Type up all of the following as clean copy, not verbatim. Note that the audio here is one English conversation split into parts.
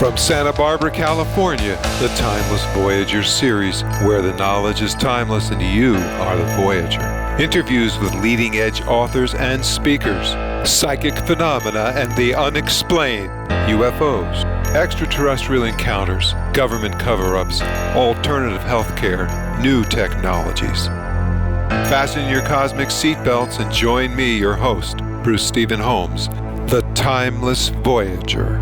From Santa Barbara, California, the Timeless Voyager series, where the knowledge is timeless and you are the Voyager. Interviews with leading-edge authors and speakers, psychic phenomena and the unexplained, UFOs, extraterrestrial encounters, government cover-ups, alternative healthcare, new technologies. Fasten your cosmic seatbelts and join me, your host, Bruce Stephen Holmes, the Timeless Voyager.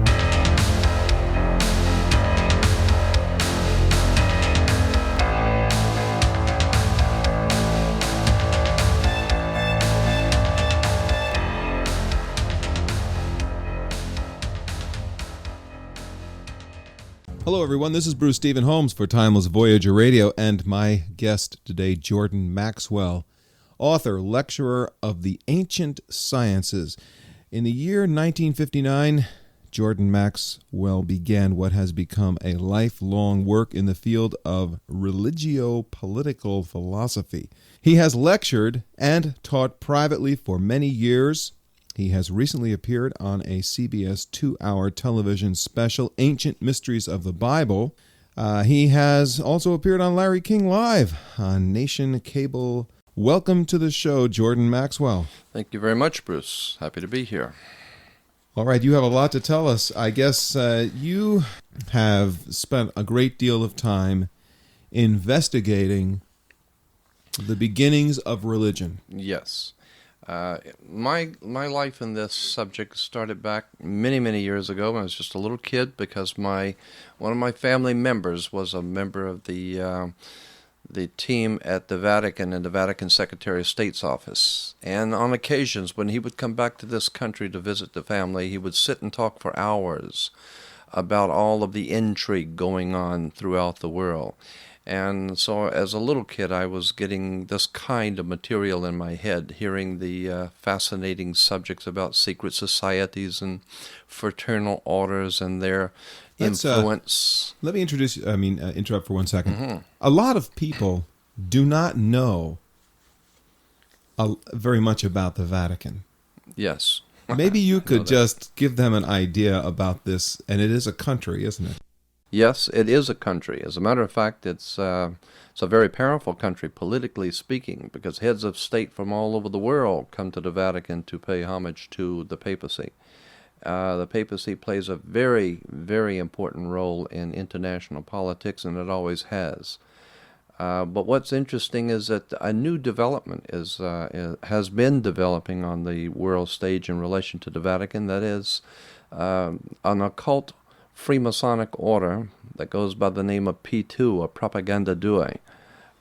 Hello, everyone. This is Bruce Stephen Holmes for Timeless Voyager Radio, and my guest today, Jordan Maxwell, author, lecturer of the Ancient Sciences. In the year 1959, Jordan Maxwell began what has become a lifelong work in the field of religio-political philosophy. He has lectured and taught privately for many years. He has recently appeared on a CBS 2-hour television special, Ancient Mysteries of the Bible. He has also appeared on Larry King Live on Nation Cable. Welcome to the show, Jordan Maxwell. Thank you very much, Bruce. Happy to be here. All right, you have a lot to tell us. I guess you have spent a great deal of time investigating the beginnings of religion. Yes. My life in this subject started back many years ago when I was just a little kid, because one of my family members was a member of the team at the Vatican in the Vatican Secretary of State's office. And on occasions when he would come back to this country to visit the family, he would sit and talk for hours about all of the intrigue going on throughout the world. And so as a little kid, I was getting this kind of material in my head, hearing the fascinating subjects about secret societies and fraternal orders and their influence. Let me interrupt for 1 second. Mm-hmm. A lot of people do not know very much about the Vatican. Yes. Maybe you could just give them an idea about this, and it is a country, isn't it? Yes, it is a country. As a matter of fact, it's a very powerful country, politically speaking, because heads of state from all over the world come to the Vatican to pay homage to the papacy. The papacy plays a very, very important role in international politics, and it always has. But what's interesting is that a new development has been developing on the world stage in relation to the Vatican. That is an occult Freemasonic order that goes by the name of P2, or Propaganda Due.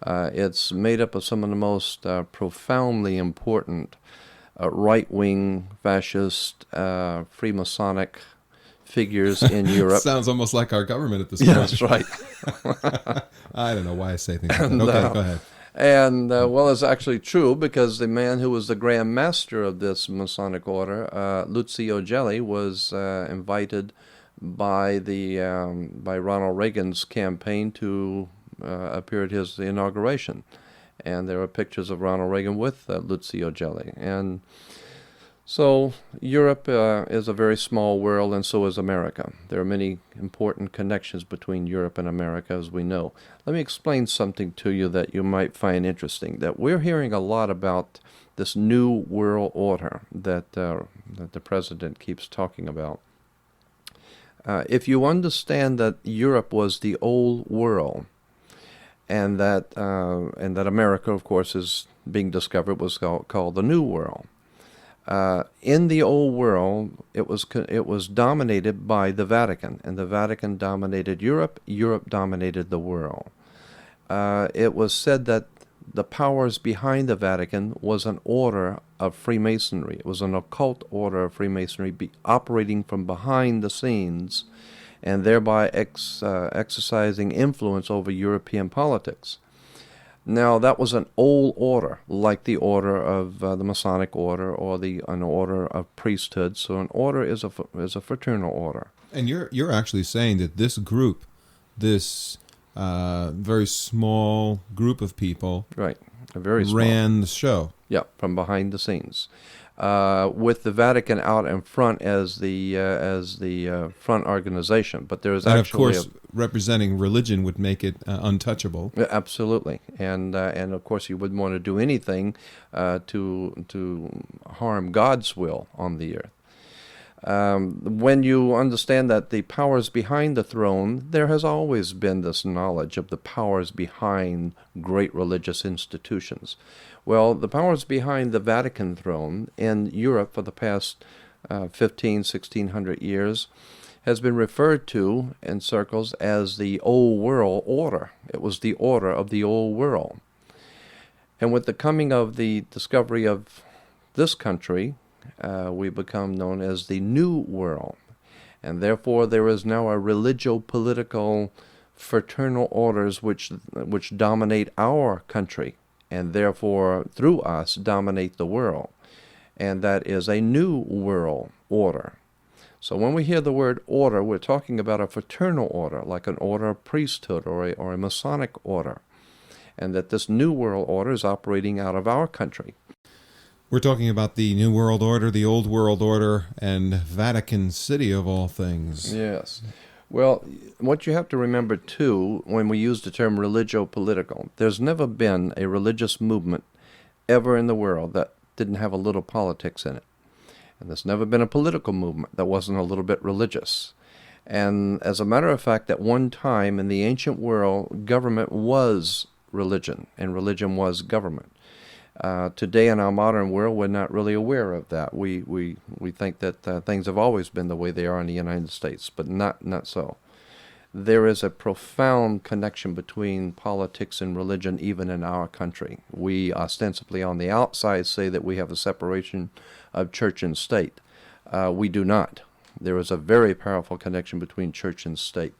It's made up of some of the most profoundly important right-wing fascist Freemasonic figures in Europe. Sounds almost like our government at this point. Yeah, that's right. I don't know why I say things like that. Okay, go ahead. And, well, it's actually true, because the man who was the Grand Master of this Masonic order, Lucio Gelli, was invited by Ronald Reagan's campaign to appear at his inauguration. And there are pictures of Ronald Reagan with Lucio Gelli. And so Europe is a very small world, and so is America. There are many important connections between Europe and America, as we know. Let me explain something to you that you might find interesting, that we're hearing a lot about this new world order that the president keeps talking about. If you understand that Europe was the old world, and that America, of course, is being discovered, was called the New World. In the old world, it was dominated by the Vatican, and the Vatican dominated Europe. Europe dominated the world. It was said that the powers behind the Vatican was an order of Freemasonry. It was an occult order of Freemasonry operating from behind the scenes, and thereby exercising influence over European politics. Now, that was an old order, like the order of the Masonic order, or an order of priesthood. So an order is a fraternal order. And you're actually saying that this group, this very small group of people, right, very small, ran the show. Yeah, from behind the scenes, with the Vatican out in front as the front organization. But there is and actually, of course, representing religion would make it untouchable. absolutely, and of course you wouldn't want to do anything to harm God's will on the earth. When you understand that the powers behind the throne, there has always been this knowledge of the powers behind great religious institutions. Well, the powers behind the Vatican throne in Europe for the past 1600 years has been referred to in circles as the Old World Order. It was the order of the Old World. And with the coming of the discovery of this country, we become known as the New World. And therefore there is now a religio-political fraternal orders which dominate our country, and therefore through us dominate the world. And that is a New World Order. So when we hear the word order, we're talking about a fraternal order, like an order of priesthood or a Masonic order. And that this New World Order is operating out of our country. We're talking about the New World Order, the Old World Order, and Vatican City of all things. Yes. Well, what you have to remember, too, when we use the term religio-political, there's never been a religious movement ever in the world that didn't have a little politics in it. And there's never been a political movement that wasn't a little bit religious. And as a matter of fact, at one time in the ancient world, government was religion, and religion was government. Today in our modern world, we're not really aware of that. We think that things have always been the way they are in the United States, but not so. There is a profound connection between politics and religion even in our country. We ostensibly on the outside say that we have a separation of church and state. We do not. There is a very powerful connection between church and state.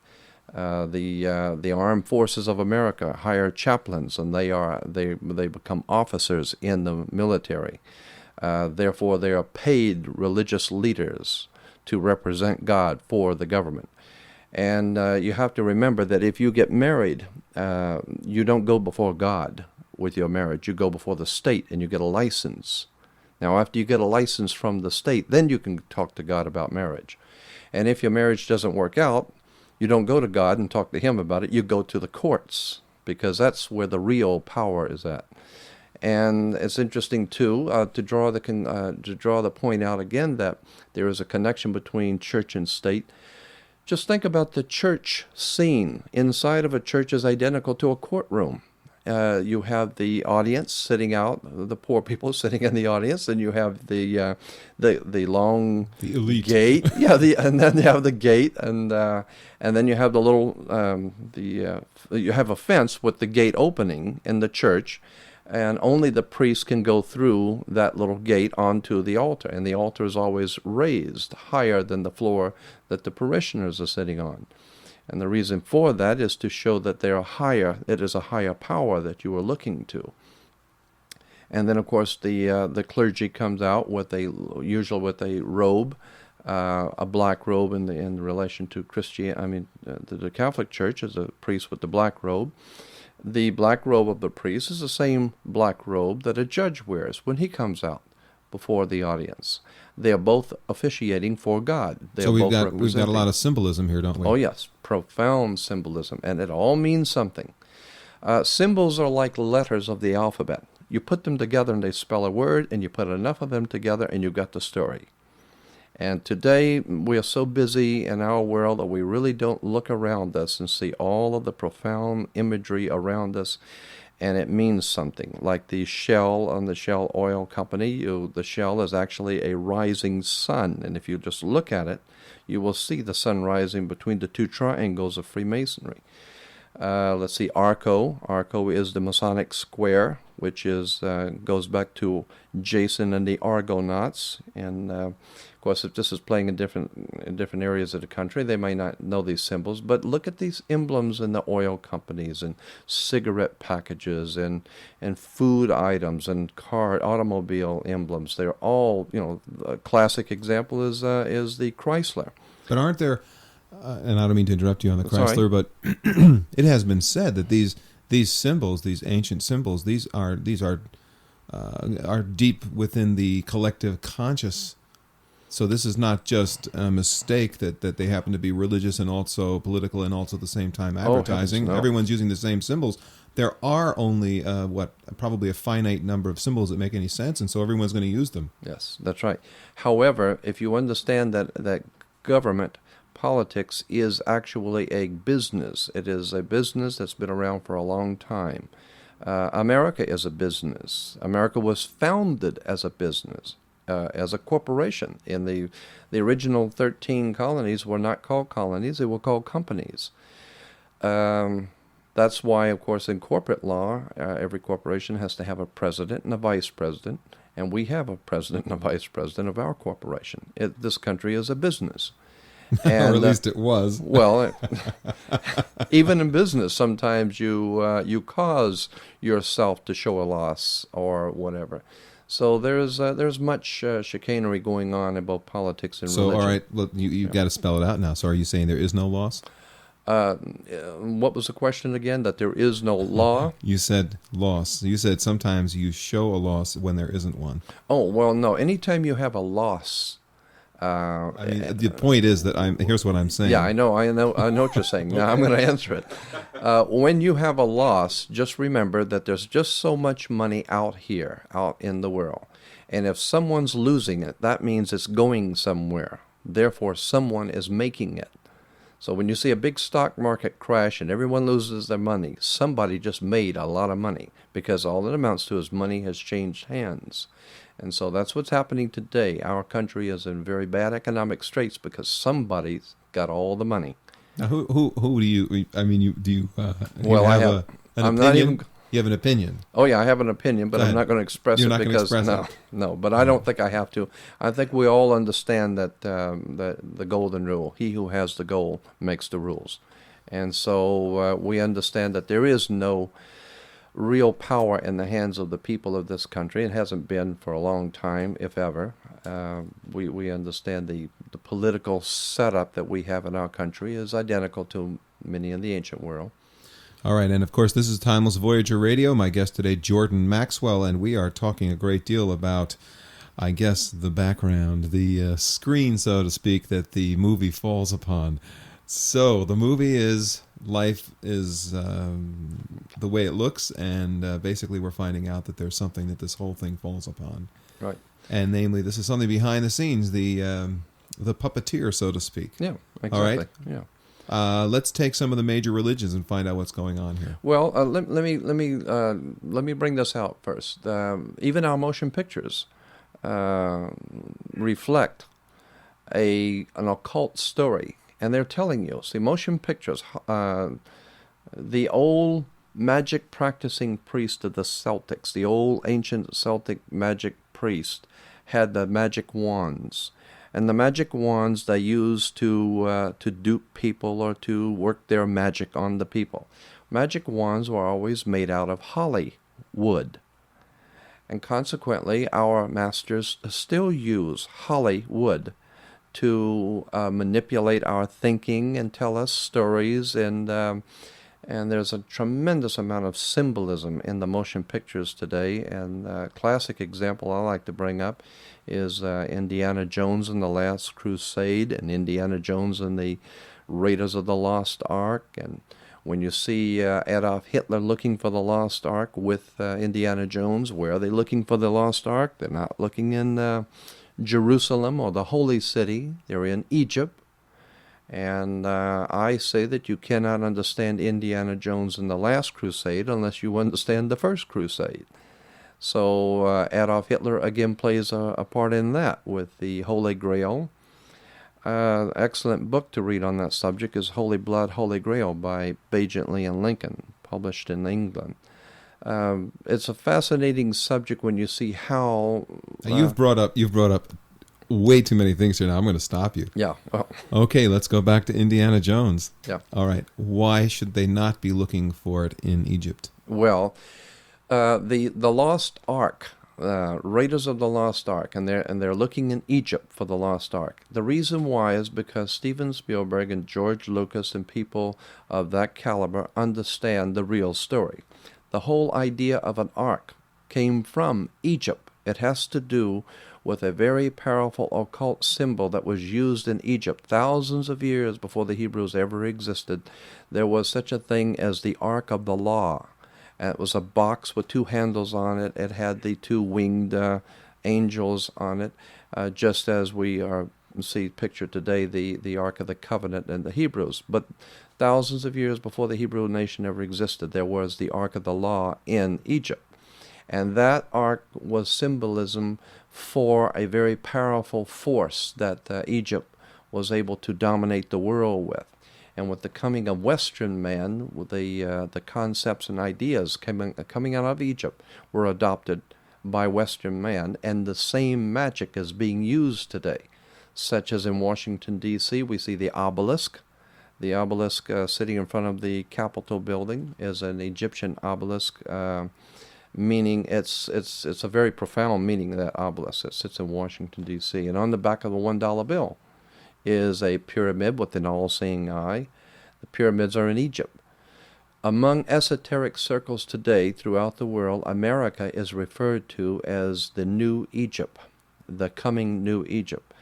The armed forces of America hire chaplains, and they become officers in the military. Therefore, they are paid religious leaders to represent God for the government. And you have to remember that if you get married, you don't go before God with your marriage. You go before the state, and you get a license. Now, after you get a license from the state, then you can talk to God about marriage. And if your marriage doesn't work out, you don't go to God and talk to Him about it. You go to the courts, because that's where the real power is at. And it's interesting too to draw the point out again that there is a connection between church and state. Just think about the church scene. Inside of a church is identical to a courtroom. You have the audience sitting out, the poor people sitting in the audience, and you have the long elite gate. Yeah, and then you have the gate, and then you have the little you have a fence with the gate opening in the church, and only the priest can go through that little gate onto the altar, and the altar is always raised higher than the floor that the parishioners are sitting on. And the reason for that is to show that they are higher. It is a higher power that you are looking to. And then, of course, the clergy comes out usually with a robe, a black robe in relation to Christianity. The Catholic Church is a priest with the black robe. The black robe of the priest is the same black robe that a judge wears when he comes out before the audience. They are both officiating for God. So we've got a lot of symbolism here, don't we? Oh yes, profound symbolism, and it all means something. Symbols are like letters of the alphabet. You put them together and they spell a word, and you put enough of them together and you've got the story. And today we are so busy in our world that we really don't look around us and see all of the profound imagery around us. And it means something, like the Shell on the Shell Oil Company. The Shell is actually a rising sun, and if you just look at it, you will see the sun rising between the two triangles of Freemasonry. Let's see, Arco. Arco is the Masonic square, which goes back to Jason and the Argonauts. And of course, if this is playing in different areas of the country, they may not know these symbols. But look at these emblems in the oil companies and cigarette packages and food items and automobile emblems. They're all, a classic example is the Chrysler. But aren't there? And I don't mean to interrupt you on the Chrysler, but it has been said that these symbols, these ancient symbols, these are are deep within the collective conscious. So this is not just a mistake that they happen to be religious and also political and also at the same time advertising. No. Everyone's using the same symbols. There are only, probably a finite number of symbols that make any sense, and so everyone's going to use them. Yes, that's right. However, if you understand that government politics is actually a business, it is a business that's been around for a long time. America is a business. America was founded as a business. As a corporation. In the original 13 colonies were not called colonies, they were called companies. That's why, of course, in corporate law, every corporation has to have a president and a vice president, and we have a president and a vice president of our corporation. This country is a business. And, or at least it was. Well, even in business, sometimes you cause yourself to show a loss or whatever. So there's much chicanery going on in both politics and religion. So, all right, look, you've got to spell it out now. So are you saying there is no loss? What was the question again? That there is no law? You said loss. You said sometimes you show a loss when there isn't one. Oh, well, no. Anytime you have a loss... the point is that here's what I'm saying. Yeah, I know what you're saying. Now I'm going to answer it. When you have a loss, just remember that there's just so much money out in the world. And if someone's losing it, that means it's going somewhere. Therefore, someone is making it. So when you see a big stock market crash and everyone loses their money, somebody just made a lot of money, because all it amounts to is money has changed hands. And so that's what's happening today. Our country is in very bad economic straits because somebody's got all the money. Now, who do you? I mean, do you? Well, you I have an I'm opinion? not even. You have an opinion. Oh yeah, I have an opinion, but I'm not going to express You're it not going to because express it. no. But I don't think I have to. I think we all understand that the golden rule: he who has the goal makes the rules, and so we understand that there is no real power in the hands of the people of this country. It hasn't been for a long time, if ever. We understand the political setup that we have in our country is identical to many in the ancient world. All right, and of course, this is Timeless Voyager Radio. My guest today, Jordan Maxwell, and we are talking a great deal about, I guess, the background, the screen, so to speak, that the movie falls upon. So the movie is life is the way it looks, and basically we're finding out that there's something that this whole thing falls upon. Right. And namely, this is something behind the scenes, the puppeteer, so to speak. Yeah, exactly. All right? Yeah. Let's take some of the major religions and find out what's going on here. Well, let me bring this out first. Even our motion pictures reflect an occult story. And they're telling you, see, motion pictures, the old magic practicing priest of the Celtics, the old ancient Celtic magic priest, had the magic wands. And the magic wands they used to dupe people or to work their magic on the people. Magic wands were always made out of holly wood. And consequently, our masters still use holly wood to manipulate our thinking and tell us stories, and there's a tremendous amount of symbolism in the motion pictures today. And a classic example I like to bring up is Indiana Jones and the Last Crusade, and Indiana Jones and the Raiders of the Lost Ark. And when you see Adolf Hitler looking for the Lost Ark with Indiana Jones, where are they looking for the Lost Ark? They're not looking in Jerusalem or the Holy City. They're in Egypt. And I say that you cannot understand Indiana Jones and the Last Crusade unless you understand the First Crusade. So Adolf Hitler again plays a part in that with the Holy Grail. Excellent book to read on that subject is Holy Blood, Holy Grail by Bagentley and Lincoln, published in England. It's a fascinating subject when you see how... You've brought up way too many things here now. I'm going to stop you. Yeah. Well, okay, let's go back to Indiana Jones. Yeah. All right. Why should they not be looking for it in Egypt? Well, the Lost Ark, Raiders of the Lost Ark, and they're looking in Egypt for the Lost Ark. The reason why is because Steven Spielberg and George Lucas and people of that caliber understand the real story. The whole idea of an ark came from Egypt. It has to do with a very powerful occult symbol that was used in Egypt thousands of years before the Hebrews ever existed. There was such a thing as the Ark of the Law. It was a box with two handles on it. It had the two winged angels on it, just as we see pictured today, the Ark of the Covenant and the Hebrews. But thousands of years before the Hebrew nation ever existed, there was the Ark of the Law in Egypt. And that ark was symbolism for a very powerful force that Egypt was able to dominate the world with. And with the coming of Western man, the concepts and ideas coming out of Egypt were adopted by Western man, and the same magic is being used today, such as in Washington, D.C., we see the obelisk. The obelisk sitting in front of the Capitol building is an Egyptian obelisk, meaning it's a very profound meaning of that obelisk that sits in Washington, D.C. And on the back of the $1 bill is a pyramid with an all-seeing eye. The pyramids are in Egypt. Among esoteric circles today throughout the world, America is referred to as the New Egypt, the coming New Egypt.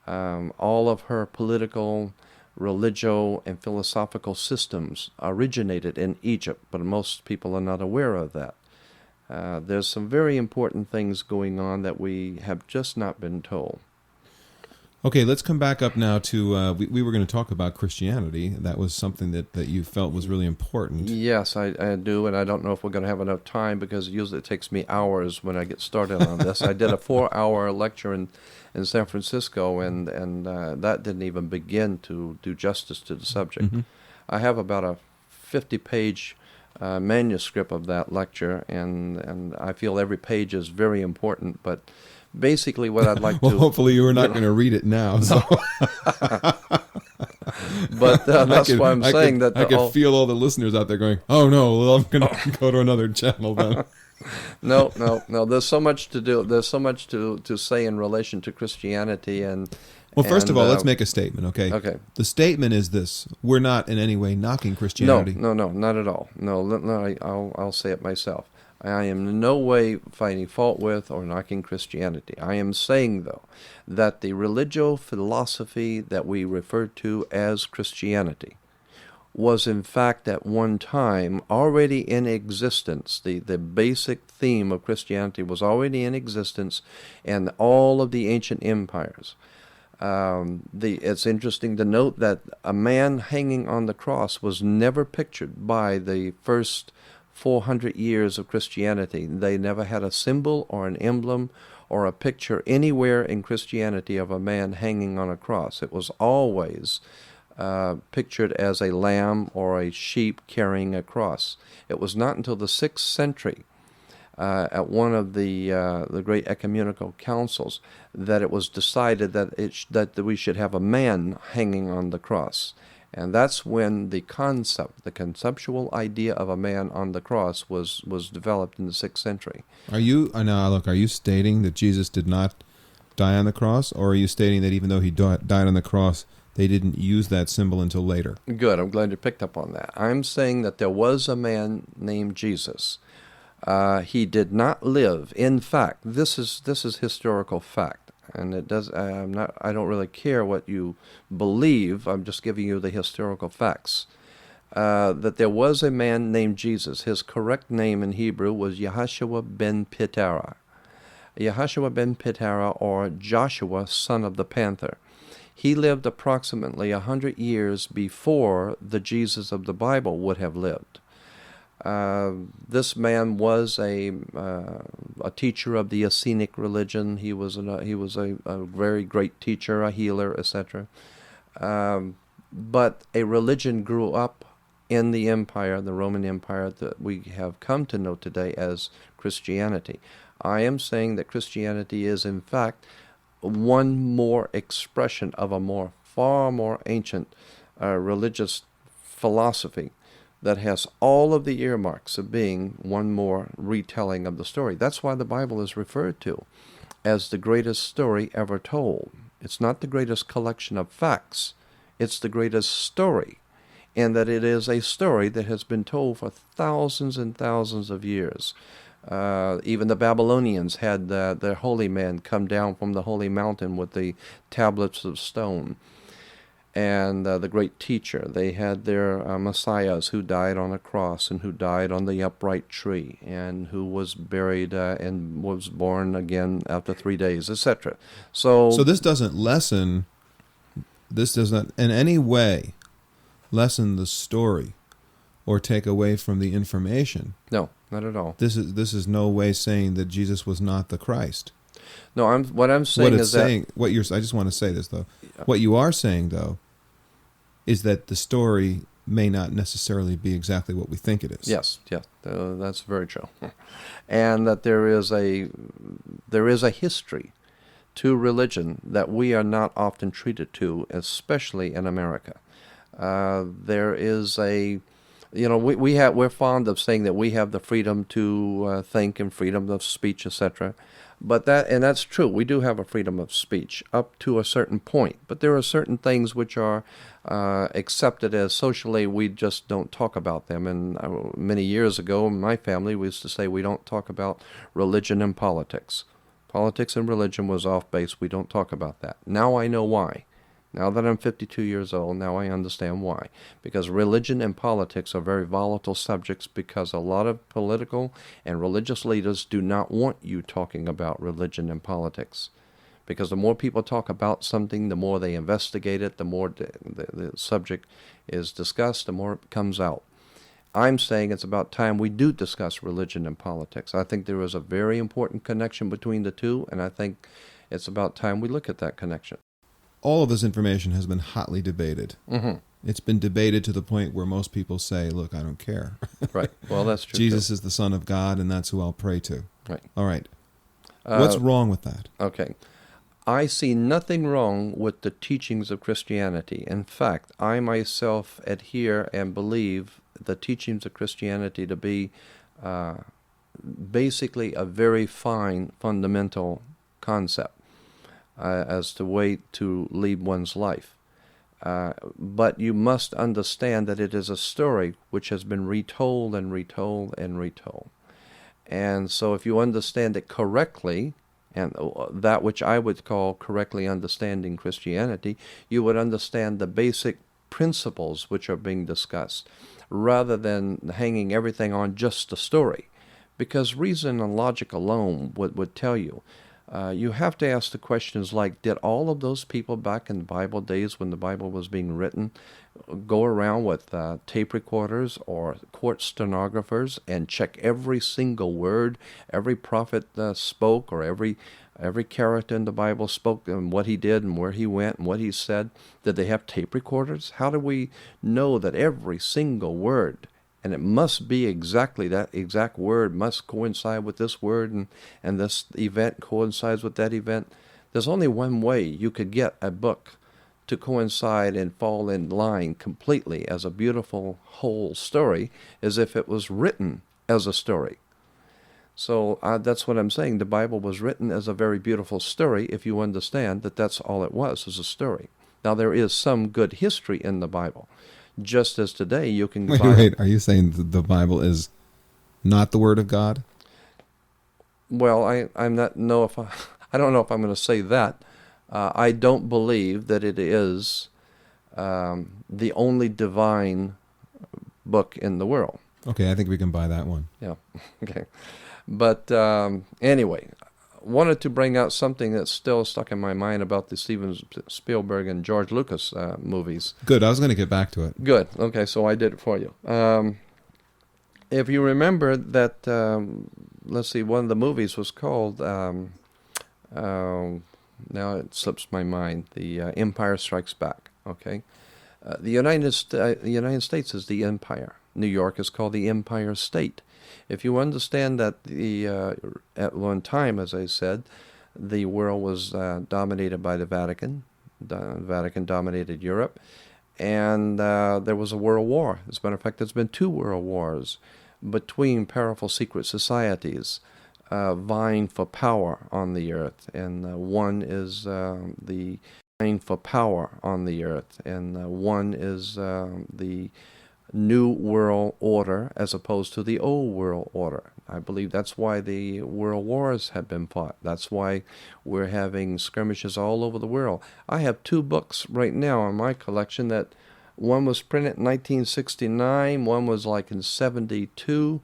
All of her political, religio, and philosophical systems originated in Egypt, but most people are not aware of that. There's some very important things going on that we have just not been told. Okay, let's come back up now to, we were going to talk about Christianity. That was something that you felt was really important. Yes, I do, and I don't know if we're going to have enough time because usually it takes me hours when I get started on this. I did a 4-hour lecture in San Francisco, and that didn't even begin to do justice to the subject. Mm-hmm. I have about a 50-page manuscript of that lecture, and I feel every page is very important, but basically what I'd like well, to... hopefully you were not going to read it now. So. But that's why I'm saying that... I could feel all the listeners out there going, oh no, well, I'm going to go to another channel then. No. There's so much to do. There's so much to say in relation to Christianity and... Well, first of all, let's make a statement, okay? Okay. The statement is this: we're not in any way knocking Christianity. No, not at all. No, I'll say it myself. I am in no way finding fault with or knocking Christianity. I am saying, though, that the religio-philosophy that we refer to as Christianity was in fact at one time already in existence. The basic theme of Christianity was already in existence in all of the ancient empires. It's interesting to note that a man hanging on the cross was never pictured by the first 400 years of Christianity. They never had a symbol or an emblem or a picture anywhere in Christianity of a man hanging on a cross. It was always pictured as a lamb or a sheep carrying a cross. It was not until the 6th century, at one of the great ecumenical councils, that it was decided that we should have a man hanging on the cross. And that's when the conceptual idea of a man on the cross was developed in the 6th century. Are you stating that Jesus did not die on the cross, or are you stating that even though he died on the cross, they didn't use that symbol until later? Good, I'm glad you picked up on that. I'm saying that there was a man named Jesus. He did not live. In fact, this is historical fact, and it does. I don't really care what you believe. I'm just giving you the historical facts. That there was a man named Jesus. His correct name in Hebrew was Yahshua ben Pitara. Yahshua ben Pitara, or Joshua, son of the panther. He lived approximately 100 years before the Jesus of the Bible would have lived. This man was a teacher of the Essenic religion. He was a very great teacher, a healer, etc. But a religion grew up in the empire, the Roman Empire, that we have come to know today as Christianity. I am saying that Christianity is, in fact, one more expression of a far more ancient religious philosophy that has all of the earmarks of being one more retelling of the story. That's why the Bible is referred to as the greatest story ever told. It's not the greatest collection of facts. It's the greatest story, in that it is a story that has been told for thousands and thousands of years. Even the Babylonians had their holy man come down from the holy mountain with the tablets of stone. And the great teacher, they had their messiahs who died on a cross and who died on the upright tree and who was buried and was born again after 3 days, etc. So this doesn't in any way lessen the story or take away from the information. No, not at all. This is no way saying that Jesus was not the Christ. No, what I'm saying is that I just want to say this though. What you are saying though is that the story may not necessarily be exactly what we think it is. Yes, that's very true. And that there is a history to religion that we are not often treated to, especially in America. There is we're fond of saying that we have the freedom to think and freedom of speech, etc. But that's true. We do have a freedom of speech up to a certain point. But there are certain things which are accepted as socially, we just don't talk about them. And many years ago, in my family, we used to say we don't talk about religion and politics. Politics and religion was off base. We don't talk about that. Now I know why. Now that I'm 52 years old, now I understand why. Because religion and politics are very volatile subjects because a lot of political and religious leaders do not want you talking about religion and politics. Because the more people talk about something, the more they investigate it, the more the subject is discussed, the more it comes out. I'm saying it's about time we do discuss religion and politics. I think there is a very important connection between the two, and I think it's about time we look at that connection. All of this information has been hotly debated. Mm-hmm. It's been debated to the point where most people say, look, I don't care. Right. Well, that's true. Jesus is the Son of God, and that's who I'll pray to. Right. All right. What's wrong with that? Okay. I see nothing wrong with the teachings of Christianity. In fact, I myself adhere and believe the teachings of Christianity to be basically a very fine fundamental concept as the way to lead one's life. But you must understand that it is a story which has been retold and retold and retold. And so if you understand it correctly, and that which I would call correctly understanding Christianity, you would understand the basic principles which are being discussed, rather than hanging everything on just the story. Because reason and logic alone would tell you. You have to ask the questions like, did all of those people back in the Bible days when the Bible was being written go around with tape recorders or court stenographers and check every single word every prophet spoke, or every character in the Bible spoke, and what he did and where he went and what he said? Did they have tape recorders? How do we know that every single word, and it must be exactly that exact word, must coincide with this word, and this event coincides with that event? There's only one way you could get a book to coincide and fall in line completely as a beautiful whole story, is if it was written as a story. So that's what I'm saying. The Bible was written as a very beautiful story if you understand that that's all it was a story. Now, there is some good history in the Bible. Just as today you can Wait, are you saying that the Bible is not the Word of God? Well, I don't know if I'm going to say that. I don't believe that it is the only divine book in the world. Okay, I think we can buy that one. Yeah, okay. But anyway, wanted to bring out something that's still stuck in my mind about the Steven Spielberg and George Lucas movies. Good, I was going to get back to it. Good, okay, so I did it for you. If you remember that, let's see, one of the movies was called, now it slips my mind, The Empire Strikes Back, okay? The United States is the empire. New York is called the Empire State. If you understand that at one time, as I said, the world was dominated by the Vatican. The Vatican dominated Europe, and there was a world war. As a matter of fact, there's been 2 world wars between powerful secret societies vying for power on the earth, and one is the vying for power on the earth, and one is the New World Order as opposed to the Old World Order. I believe that's why the world wars have been fought. That's why we're having skirmishes all over the world. I have 2 books right now in my collection that one was printed in 1969, one was like in 72,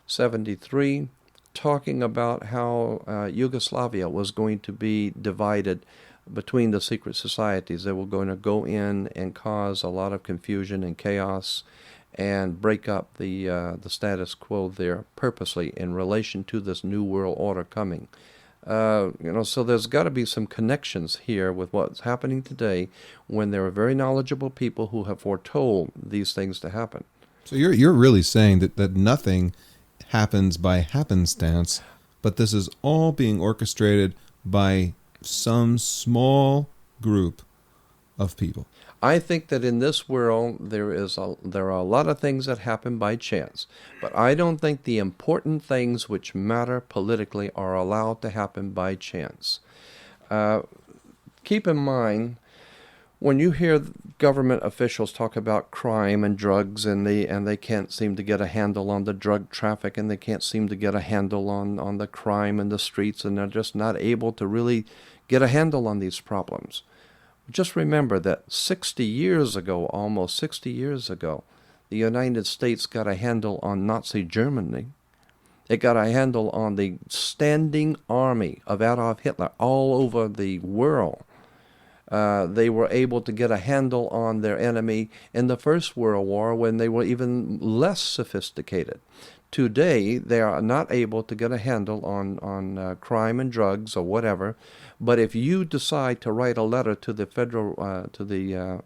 73, talking about how Yugoslavia was going to be divided between the secret societies. They were going to go in and cause a lot of confusion and chaos and break up the status quo there purposely in relation to this new world order coming. So there's got to be some connections here with what's happening today when there are very knowledgeable people who have foretold these things to happen. So you're really saying that nothing happens by happenstance, but this is all being orchestrated by some small group of people. I think that in this world there are a lot of things that happen by chance, but I don't think the important things which matter politically are allowed to happen by chance. Keep in mind, when you hear government officials talk about crime and drugs, and they can't seem to get a handle on the drug traffic, and they can't seem to get a handle on the crime in the streets, and they're just not able to really get a handle on these problems. Just remember that almost 60 years ago, the United States got a handle on Nazi Germany. It got a handle on the standing army of Adolf Hitler all over the world. They were able to get a handle on their enemy in the First World War when they were even less sophisticated. Today, they are not able to get a handle on crime and drugs or whatever. But if you decide to write a letter to the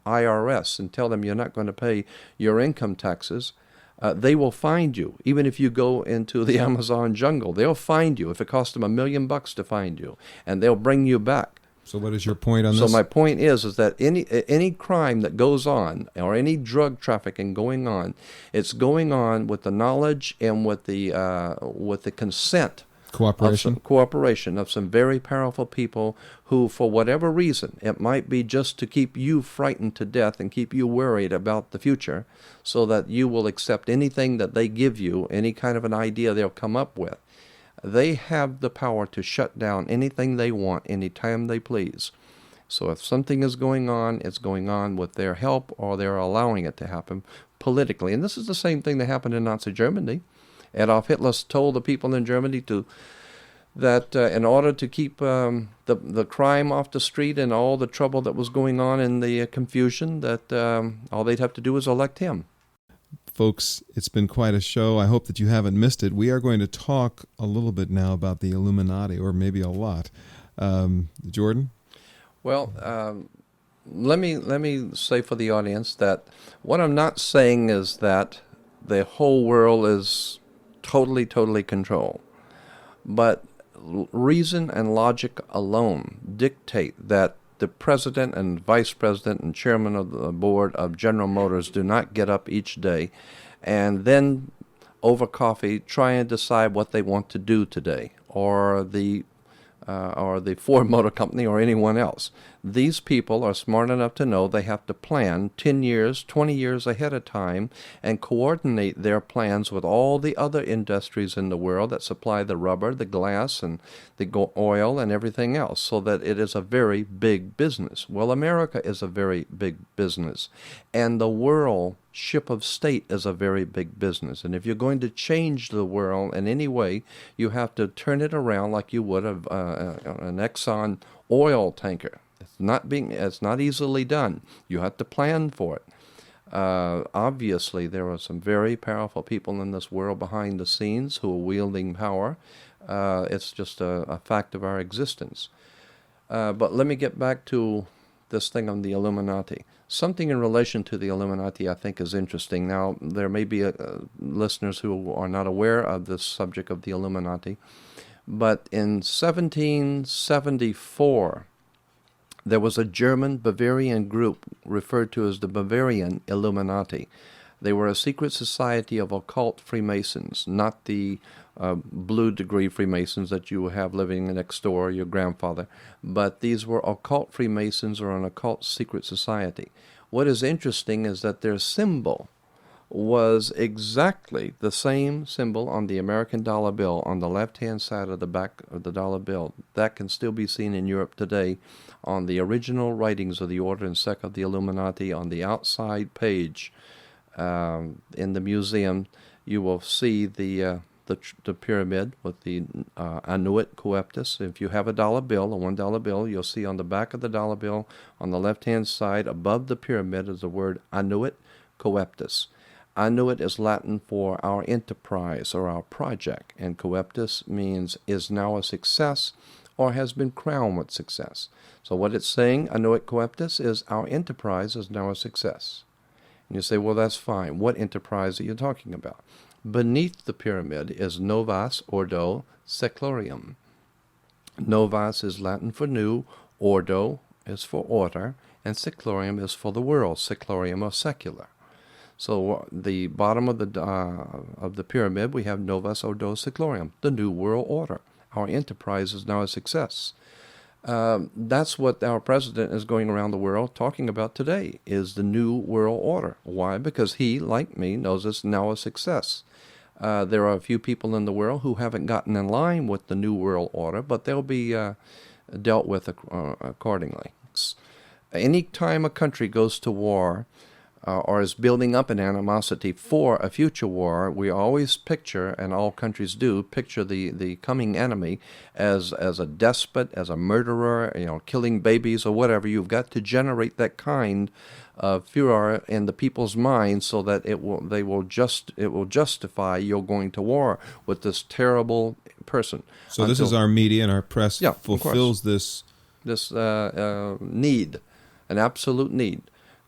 IRS and tell them you're not going to pay your income taxes, they will find you. Even if you go into the Amazon jungle, they'll find you. If it costs them $1 million to find you, and they'll bring you back. So what is your point on this? So my point is that any crime that goes on, or any drug trafficking going on, it's going on with the knowledge and with the consent, cooperation of some very powerful people who, for whatever reason, it might be just to keep you frightened to death and keep you worried about the future, so that you will accept anything that they give you, any kind of an idea they'll come up with. They have the power to shut down anything they want anytime they please. So if something is going on, it's going on with their help, or they're allowing it to happen politically. And this is the same thing that happened in Nazi Germany. Adolf Hitler told the people in Germany that in order to keep the crime off the street and all the trouble that was going on and the confusion, that all they'd have to do is elect him. Folks, it's been quite a show. I hope that you haven't missed it. We are going to talk a little bit now about the Illuminati, or maybe a lot. Jordan? Well, let me say for the audience that what I'm not saying is that the whole world is totally controlled. But reason and logic alone dictate that the president and vice president and chairman of the board of General Motors do not get up each day and then over coffee try and decide what they want to do today, or the Ford Motor Company or anyone else. These people are smart enough to know they have to plan 10 years, 20 years ahead of time and coordinate their plans with all the other industries in the world that supply the rubber, the glass, and the oil and everything else, so that it is a very big business. Well, America is a very big business, and the world ship of state is a very big business. And if you're going to change the world in any way, you have to turn it around like you would an Exxon oil tanker. It's not easily done. You have to plan for it. Obviously, there are some very powerful people in this world behind the scenes who are wielding power. It's just a fact of our existence. But let me get back to this thing on the Illuminati. Something in relation to the Illuminati I think is interesting. Now, there may be listeners who are not aware of this subject of the Illuminati, but in 1774, there was a German Bavarian group referred to as the Bavarian Illuminati. They were a secret society of occult Freemasons, not the blue degree Freemasons that you have living next door, your grandfather, but these were occult Freemasons, or an occult secret society. What is interesting is that their symbol was exactly the same symbol on the American dollar bill on the left-hand side of the back of the dollar bill. That can still be seen in Europe today on the original writings of the Order and Sect of the Illuminati. On the outside page in the museum, you will see the pyramid with the annuit coeptus. If you have a dollar bill, a $1 bill, you'll see on the back of the dollar bill on the left-hand side above the pyramid is the word annuit coeptus. Annuit is Latin for our enterprise or our project, and coeptus means is now a success or has been crowned with success. So what it's saying, annuit coeptus, is our enterprise is now a success. And you say, well, that's fine. What enterprise are you talking about? Beneath the pyramid is novas ordo seclorium. Novas is Latin for new, ordo is for order, and seclorium is for the world, seclorium or secular. So the bottom of the pyramid, we have novus ordo seclorium, the new world order. Our enterprise is now a success. That's what our president is going around the world talking about today, is the new world order. Why? Because he, like me, knows it's now a success. There are a few people in the world who haven't gotten in line with the new world order, but they'll be dealt with accordingly. Any time a country goes to war, or is building up an animosity for a future war, we always picture, and all countries do, picture the coming enemy as a despot, as a murderer, killing babies or whatever. You've got to generate that kind of furor in the people's minds so that it will justify your going to war with this terrible person. So this is our media and our press fulfills this need, an absolute need.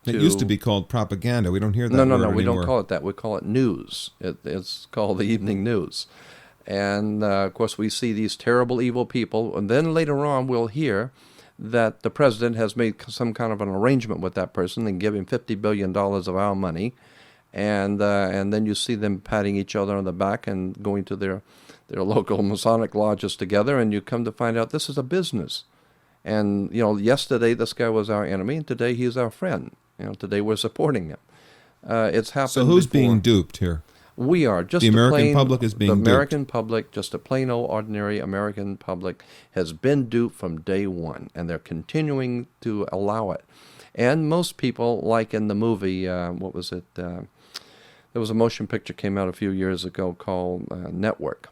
It used to be called propaganda. We don't hear that No, word we anymore. don't call it that. We call it news. It's called the evening news. And, of course, we see these terrible, evil people. And then later on, we'll hear that the president has made some kind of an arrangement with that person and give him $50 billion of our money. And then you see them patting each other on the back and going to their local Masonic lodges together. And you come to find out this is a business. And, yesterday this guy was our enemy, and today he's our friend. Today we're supporting him. It's happened. So who's before. being duped here? We are. Just the American public is being duped. The American public, just a plain old ordinary American public, has been duped from day one, and they're continuing to allow it. And most people, like in the movie, what was it? There was a motion picture came out a few years ago called Network.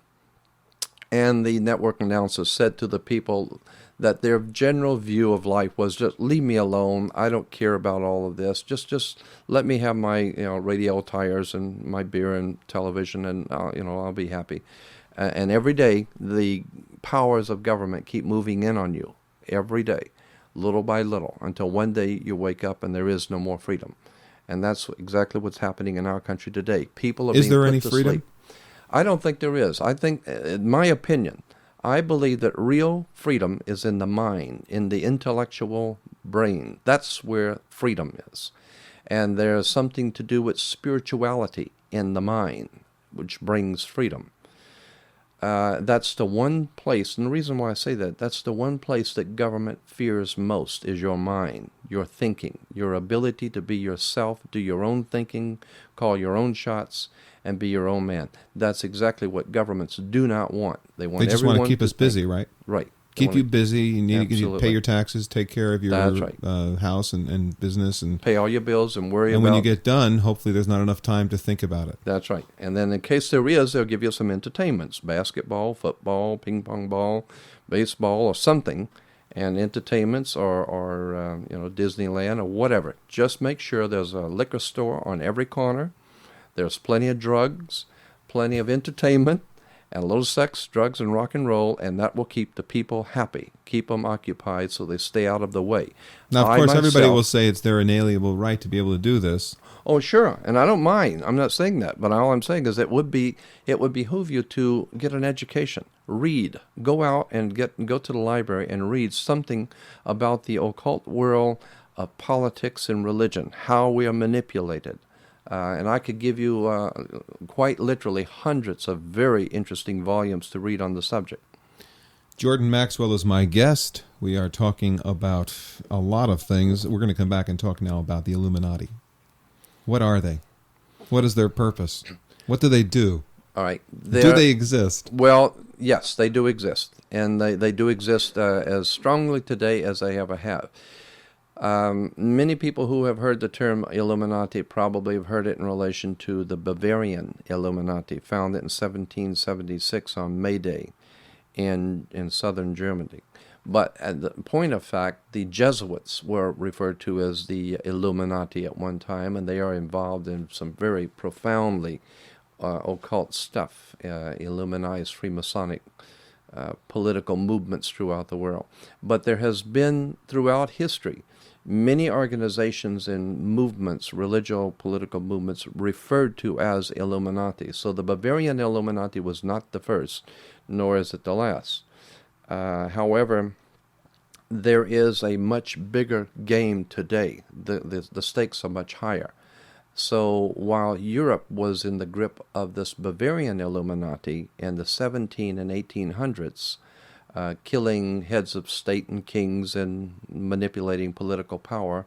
And the network announcer said to the people that their general view of life was just leave me alone. I don't care about all of this. Just let me have my radial tires and my beer and television, and I'll be happy. And every day the powers of government keep moving in on you every day, little by little, until one day you wake up and there is no more freedom. And that's exactly what's happening in our country today. People are being put to sleep. I don't think there is. I think, in my opinion, I believe that real freedom is in the mind, in the intellectual brain. That's where freedom is. And there's something to do with spirituality in the mind, which brings freedom. That's the one place, and the reason why I say that's the one place that government fears most is your mind, your thinking, your ability to be yourself, do your own thinking, call your own shots, and be your own man. That's exactly what governments do not want. They just want to keep us busy, right? Right. Keep you busy. You need to pay your taxes, take care of your house and business, and pay all your bills and worry about. And when you get done, hopefully there's not enough time to think about it. That's right. And then in case there is, they'll give you some entertainments: basketball, football, ping pong ball, baseball, or something. And entertainments or Disneyland or whatever. Just make sure there's a liquor store on every corner. There's plenty of drugs, plenty of entertainment, and a little sex, drugs, and rock and roll, and that will keep the people happy, keep them occupied so they stay out of the way. Now, of course, everybody will say it's their inalienable right to be able to do this. Oh, sure, and I don't mind. I'm not saying that, but all I'm saying is it would behoove you to get an education, read, go out and go to the library and read something about the occult world of politics and religion, how we are manipulated. And I could give you quite literally hundreds of very interesting volumes to read on the subject. Jordan Maxwell is my guest. We are talking about a lot of things. We're going to come back and talk now about the Illuminati. What are they? What is their purpose? What do they do? All right. Do they exist? Well, yes, they do exist. And they do exist as strongly today as they ever have. Many people who have heard the term Illuminati probably have heard it in relation to the Bavarian Illuminati, founded in 1776 on May Day in southern Germany. But at the point of fact, the Jesuits were referred to as the Illuminati at one time, and they are involved in some very profoundly occult stuff, Illuminized Freemasonic political movements throughout the world. But there has been, throughout history, many organizations and movements, religio-political movements, referred to as Illuminati. So the Bavarian Illuminati was not the first, nor is it the last. However, there is a much bigger game today. The stakes are much higher. So while Europe was in the grip of this Bavarian Illuminati in the 17 and 1800s, killing heads of state and kings and manipulating political power,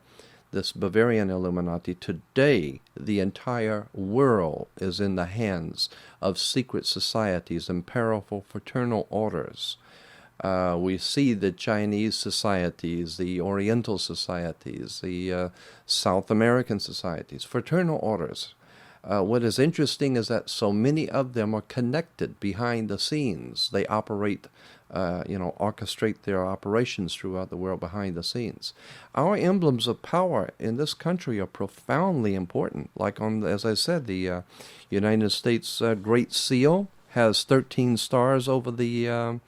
this Bavarian Illuminati, today the entire world is in the hands of secret societies and powerful fraternal orders. We see the Chinese societies, the Oriental societies, the South American societies, fraternal orders. What is interesting is that so many of them are connected behind the scenes. They operate, orchestrate their operations throughout the world behind the scenes. Our emblems of power in this country are profoundly important. Like as I said, the United States Great Seal has 13 stars over the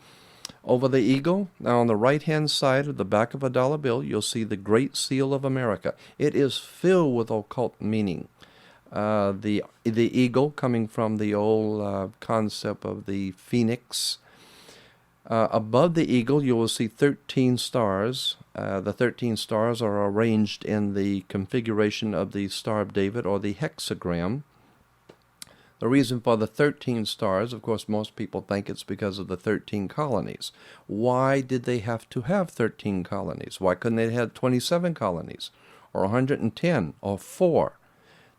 eagle. Now, on the right-hand side of the back of a dollar bill, you'll see the Great Seal of America. It is filled with occult meaning. The eagle coming from the old concept of the phoenix. Above the eagle, you will see 13 stars. The 13 stars are arranged in the configuration of the Star of David or the hexagram. The reason for the 13 stars, of course, most people think it's because of the 13 colonies. Why did they have to have 13 colonies? Why couldn't they have 27 colonies or 110 or 4?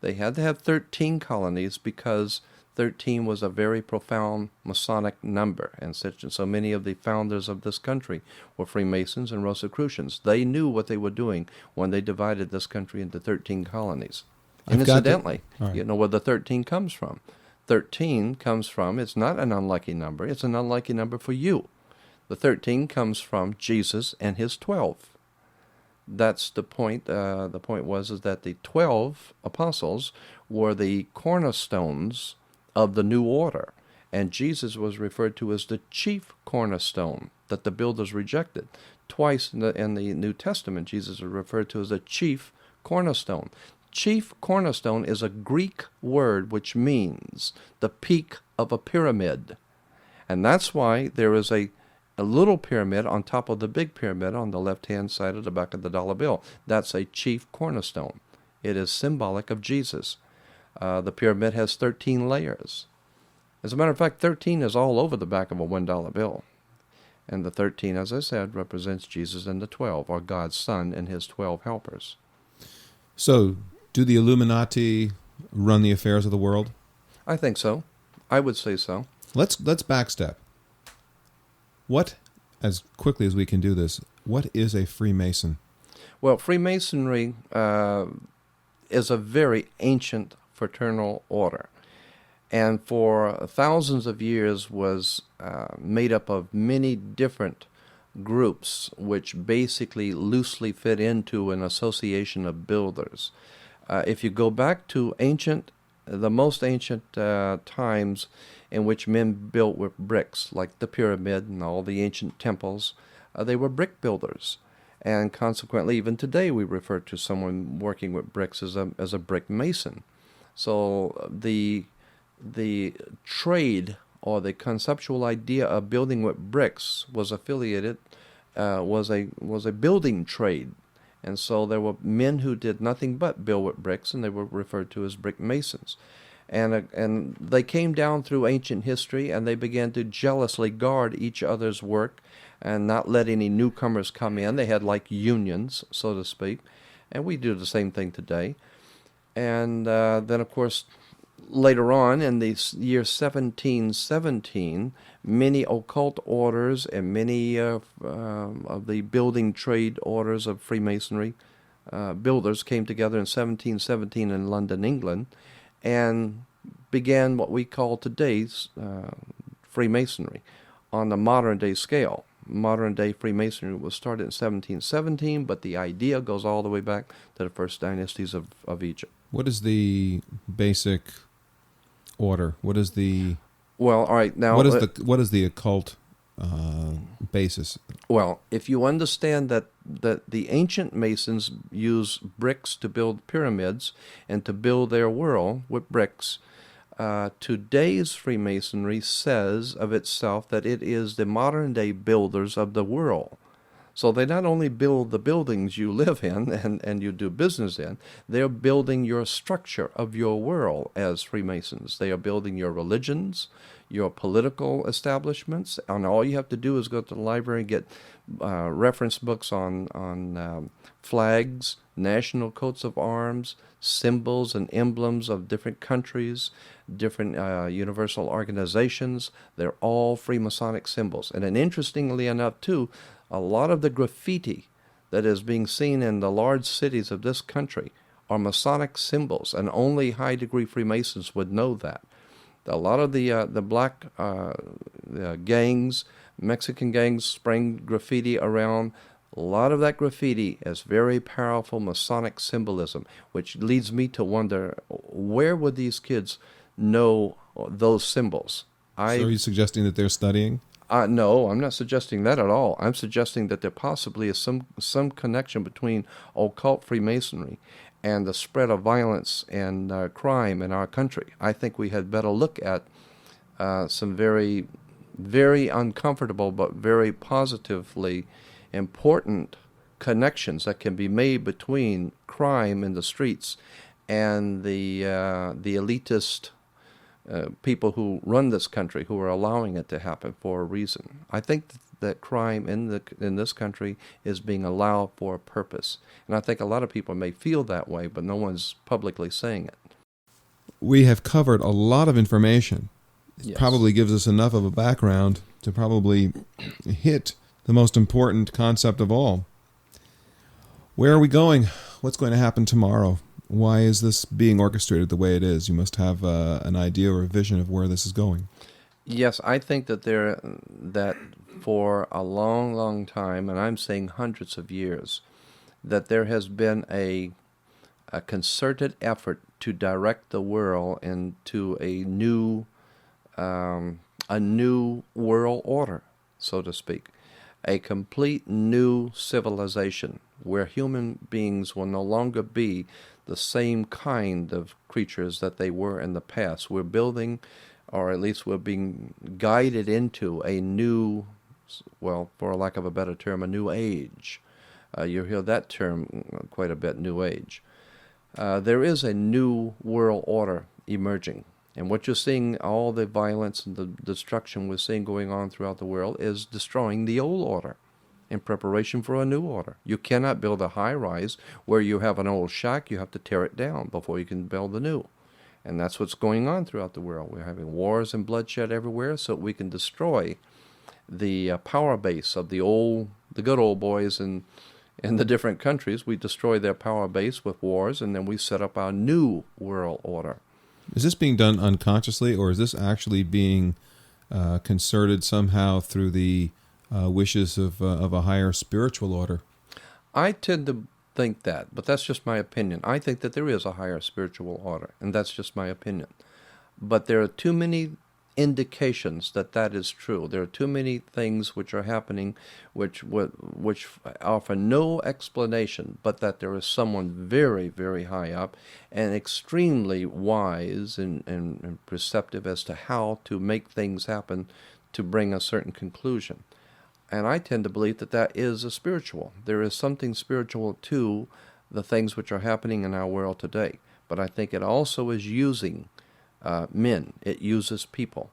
They had to have 13 colonies because 13 was a very profound Masonic number, and so many of the founders of this country were Freemasons and Rosicrucians. They knew what they were doing when they divided this country into 13 colonies. And incidentally, you know where the 13 comes from. 13 comes from, it's not an unlucky number, it's an unlucky number for you. The 13 comes from Jesus and his 12. That's the point. The point was that the 12 apostles were the cornerstones of the new order. And Jesus was referred to as the chief cornerstone that the builders rejected. Twice in the New Testament, Jesus is referred to as the chief cornerstone. Chief cornerstone is a Greek word which means the peak of a pyramid. And that's why there is a little pyramid on top of the big pyramid on the left-hand side of the back of the dollar bill. That's a chief cornerstone. It is symbolic of Jesus. The pyramid has 13 layers. As a matter of fact, 13 is all over the back of a $1 bill. And the 13, as I said, represents Jesus and the 12, or God's Son and his 12 helpers. So, do the Illuminati run the affairs of the world? I think so. I would say so. Let's backstep. What, as quickly as we can do this, what is a Freemason? Well, Freemasonry is a very ancient fraternal order, and for thousands of years was made up of many different groups which basically loosely fit into an association of builders. If you go back to the most ancient times in which men built with bricks, like the pyramid and all the ancient temples, they were brick builders. And consequently, even today, we refer to someone working with bricks as a brick mason. So the trade or the conceptual idea of building with bricks was affiliated, was a building trade. And so there were men who did nothing but build with bricks, and they were referred to as brick masons. And they came down through ancient history, and they began to jealously guard each other's work and not let any newcomers come in. They had like unions, so to speak, and we do the same thing today. And then, of course, later on, in the year 1717, many occult orders and many of the building trade orders of Freemasonry builders came together in 1717 in London, England, and began what we call today's Freemasonry on the modern-day scale. Modern-day Freemasonry was started in 1717, but the idea goes all the way back to the first dynasties of Egypt. What is the basic order? What is the... Well, all right, now... What is the occult basis? Well, if you understand that the ancient Masons used bricks to build pyramids and to build their world with bricks, today's Freemasonry says of itself that it is the modern-day builders of the world. So they not only build the buildings you live in and you do business in, they're building your structure of your world as Freemasons. They are building your religions, your political establishments, and all you have to do is go to the library and get reference books on flags, national coats of arms, symbols and emblems of different countries, different universal organizations. They're all Freemasonic symbols. And then interestingly enough, too, a lot of the graffiti that is being seen in the large cities of this country are Masonic symbols, and only high-degree Freemasons would know that. A lot of the black gangs, Mexican gangs, spraying graffiti around. A lot of that graffiti is very powerful Masonic symbolism, which leads me to wonder, where would these kids know those symbols? So are you suggesting that they're studying? No, I'm not suggesting that at all. I'm suggesting that there possibly is some connection between occult Freemasonry and the spread of violence and crime in our country. I think we had better look at some very, very uncomfortable but very positively important connections that can be made between crime in the streets and the elitist people who run this country, who are allowing it to happen for a reason. I think that crime in this country is being allowed for a purpose. And I think a lot of people may feel that way, but no one's publicly saying it. We have covered a lot of information. It Yes. probably gives us enough of a background to probably hit the most important concept of all. Where are we going? What's going to happen tomorrow? Why is this being orchestrated the way it is? You must have an idea or a vision of where this is going. Yes, I think that for a long, long time, and I'm saying hundreds of years, that there has been a concerted effort to direct the world into a new world order, so to speak, a complete new civilization where human beings will no longer be the same kind of creatures that they were in the past. We're building, or at least we're being guided into a new, well, for lack of a better term, a new age. You hear that term quite a bit, new age. There is a new world order emerging. And what you're seeing, all the violence and the destruction we're seeing going on throughout the world, is destroying the old order in preparation for a new order. You cannot build a high-rise where you have an old shack. You have to tear it down before you can build the new. And that's what's going on throughout the world. We're having wars and bloodshed everywhere so we can destroy the power base of the good old boys in the different countries. We destroy their power base with wars, and then we set up our new world order. Is this being done unconsciously, or is this actually being concerted somehow through the wishes of a higher spiritual order? I tend to think that, but that's just my opinion. I think that there is a higher spiritual order, and that's just my opinion. But there are too many indications that is true. There are too many things which are happening which offer no explanation, but that there is someone very, very high up and extremely wise and perceptive as to how to make things happen to bring a certain conclusion. And I tend to believe that is a spiritual. There is something spiritual to the things which are happening in our world today. But I think it also is using men. It uses people.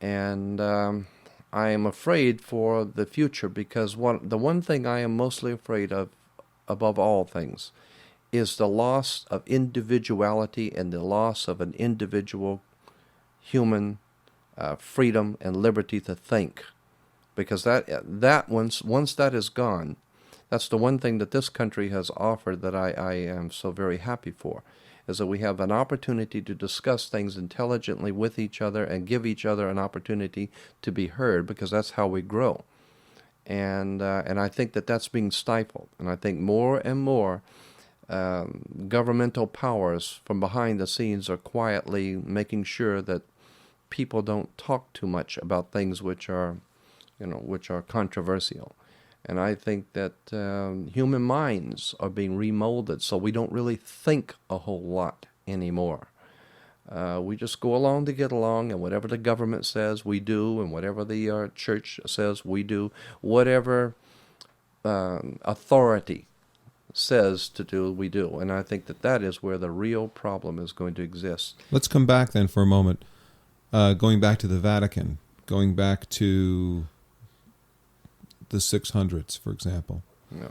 And I am afraid for the future, because the one thing I am mostly afraid of, above all things, is the loss of individuality and the loss of an individual human freedom and liberty to think. Because that once that is gone, that's the one thing that this country has offered that I am so very happy for, is that we have an opportunity to discuss things intelligently with each other and give each other an opportunity to be heard, because that's how we grow. And I think that that's being stifled. And I think more and more governmental powers from behind the scenes are quietly making sure that people don't talk too much about things which are controversial. And I think that human minds are being remolded, so we don't really think a whole lot anymore. We just go along to get along, and whatever the government says, we do, and whatever the church says, we do. Whatever authority says to do, we do. And I think that that is where the real problem is going to exist. Let's come back then for a moment, going back to the Vatican, going back to the 600s, for example. Yeah.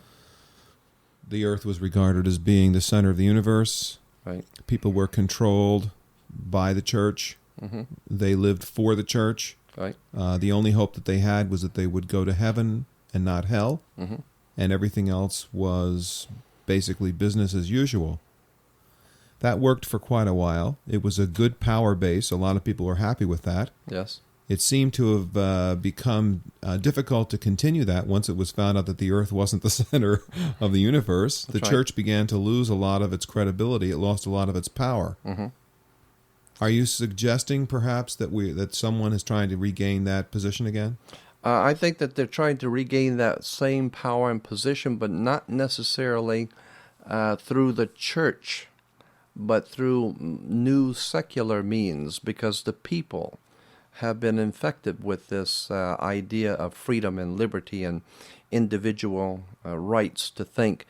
The earth was regarded as being the center of the universe. Right. People were controlled by the church. Mm-hmm. They lived for the church. Right. The only hope that they had was that they would go to heaven and not hell. Mm-hmm. And everything else was basically business as usual. That worked for quite a while. It was a good power base. A lot of people were happy with that. Yes. It seemed to have become difficult to continue that once it was found out that the earth wasn't the center of the universe. That's the right. church began to lose a lot of its credibility. It lost a lot of its power. Mm-hmm. Are you suggesting perhaps that someone is trying to regain that position again? I think that they're trying to regain that same power and position, but not necessarily through the church, but through new secular means, because the people have been infected with this idea of freedom and liberty and individual rights to think.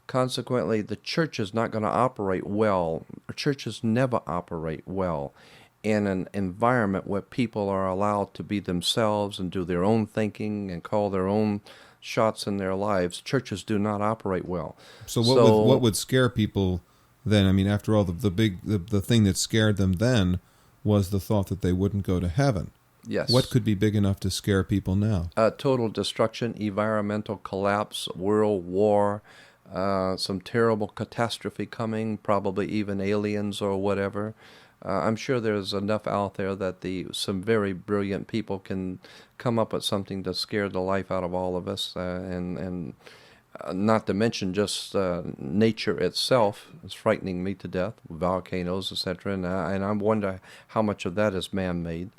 Consequently, the church is not going to operate well. Churches never operate well in an environment where people are allowed to be themselves and do their own thinking and call their own shots in their lives. Churches do not operate well. So what would scare people then? I mean, after all, the thing that scared them then was the thought that they wouldn't go to heaven. Yes. What could be big enough to scare people now? Total destruction, environmental collapse, world war, some terrible catastrophe coming, probably even aliens or whatever. I'm sure there's enough out there that some very brilliant people can come up with something to scare the life out of all of us, and not to mention just nature itself is frightening me to death, volcanoes, etc. And I wonder how much of that is man-made.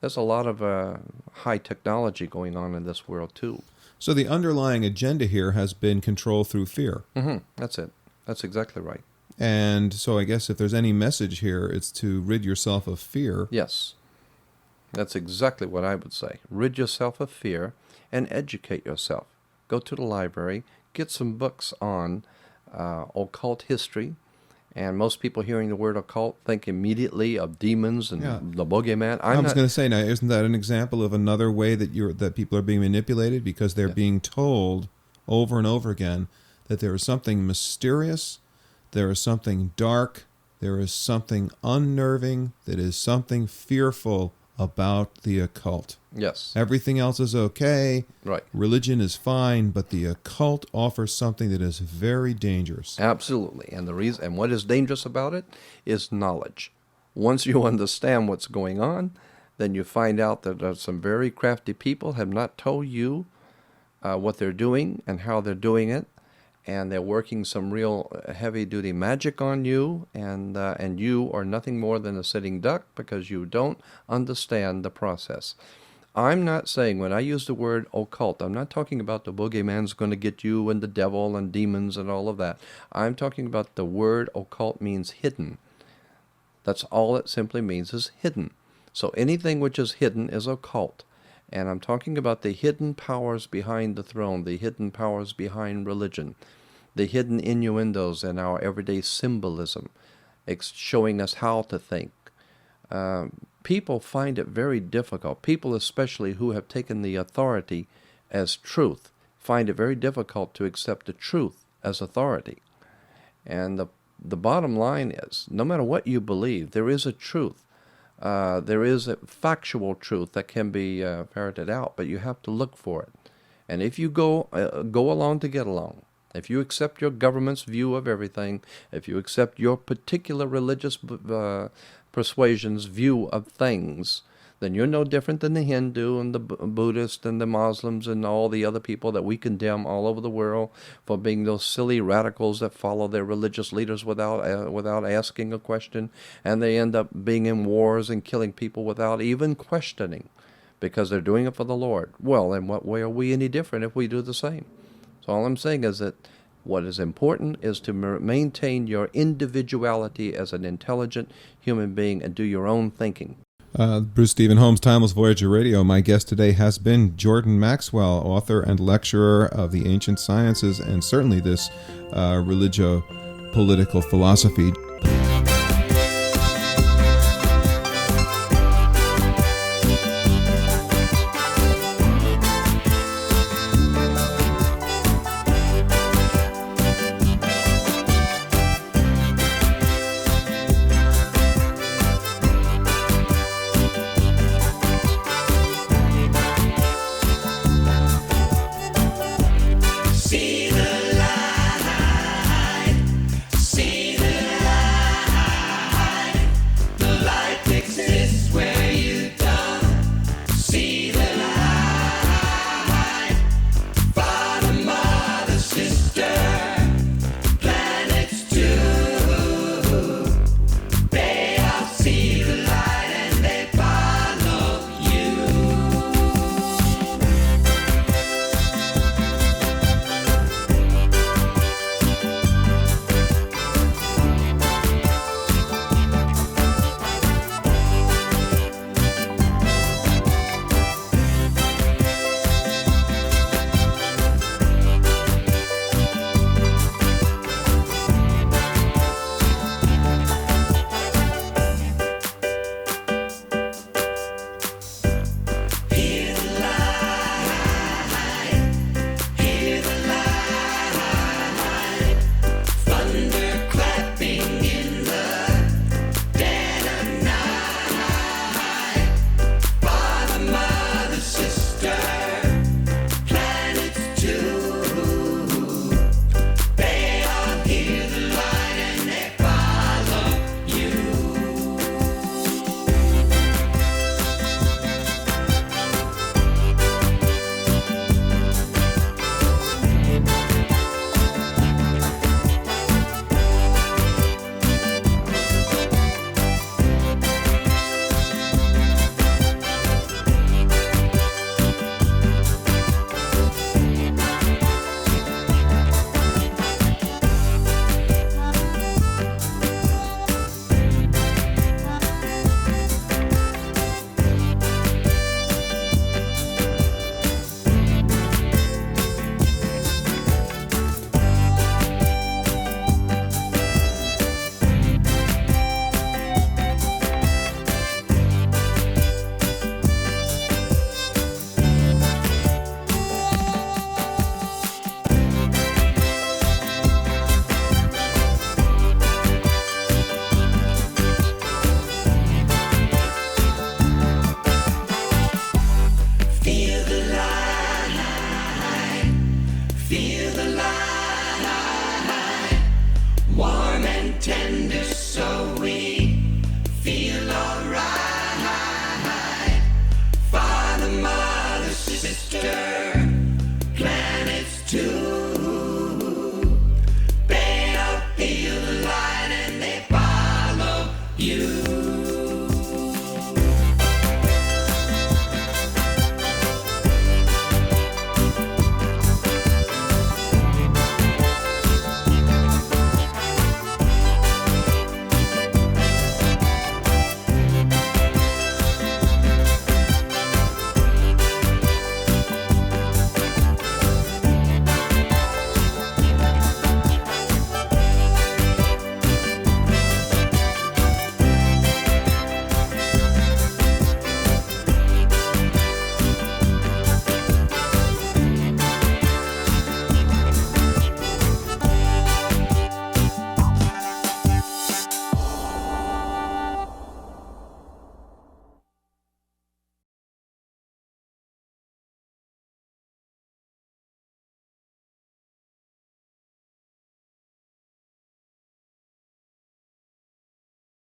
There's a lot of high technology going on in this world too. So the underlying agenda here has been control through fear. Mm-hmm. That's it. That's exactly right. And so I guess if there's any message here, it's to rid yourself of fear. Yes. That's exactly what I would say. Rid yourself of fear and educate yourself. Go to the library, get some books on occult history. And most people hearing the word occult think immediately of demons and the boogeyman. I was going to say, now, isn't that an example of another way that people are being manipulated? Because they're being told over and over again that there is something mysterious, there is something dark, there is something unnerving, that is something fearful about the occult. Yes. Everything else is okay. Right. Religion is fine, but the occult offers something that is very dangerous. Absolutely. And the reason, and what is dangerous about it is knowledge. Once you understand what's going on, then you find out that some very crafty people have not told you what they're doing and how they're doing it, and they're working some real heavy-duty magic on you, and you are nothing more than a sitting duck because you don't understand the process. I'm not saying, when I use the word occult, I'm not talking about the boogeyman's going to get you and the devil and demons and all of that. I'm talking about the word occult means hidden. That's all it simply means, is hidden. So anything which is hidden is occult. And I'm talking about the hidden powers behind the throne, the hidden powers behind religion, the hidden innuendos in our everyday symbolism, showing us how to think. People find it very difficult. People especially who have taken the authority as truth find it very difficult to accept the truth as authority. And the bottom line is, no matter what you believe, there is a truth. There is a factual truth that can be ferreted out, but you have to look for it. And if you go along to get along, if you accept your government's view of everything, if you accept your particular religious persuasion's view of things, then you're no different than the Hindu and the Buddhist and the Muslims and all the other people that we condemn all over the world for being those silly radicals that follow their religious leaders without asking a question, and they end up being in wars and killing people without even questioning, because they're doing it for the Lord. Well, in what way are we any different if we do the same? So all I'm saying is that what is important is to maintain your individuality as an intelligent human being and do your own thinking. Bruce Stephen Holmes, Timeless Voyager Radio. My guest today has been Jordan Maxwell, author and lecturer of the ancient sciences and certainly this religio-political philosophy.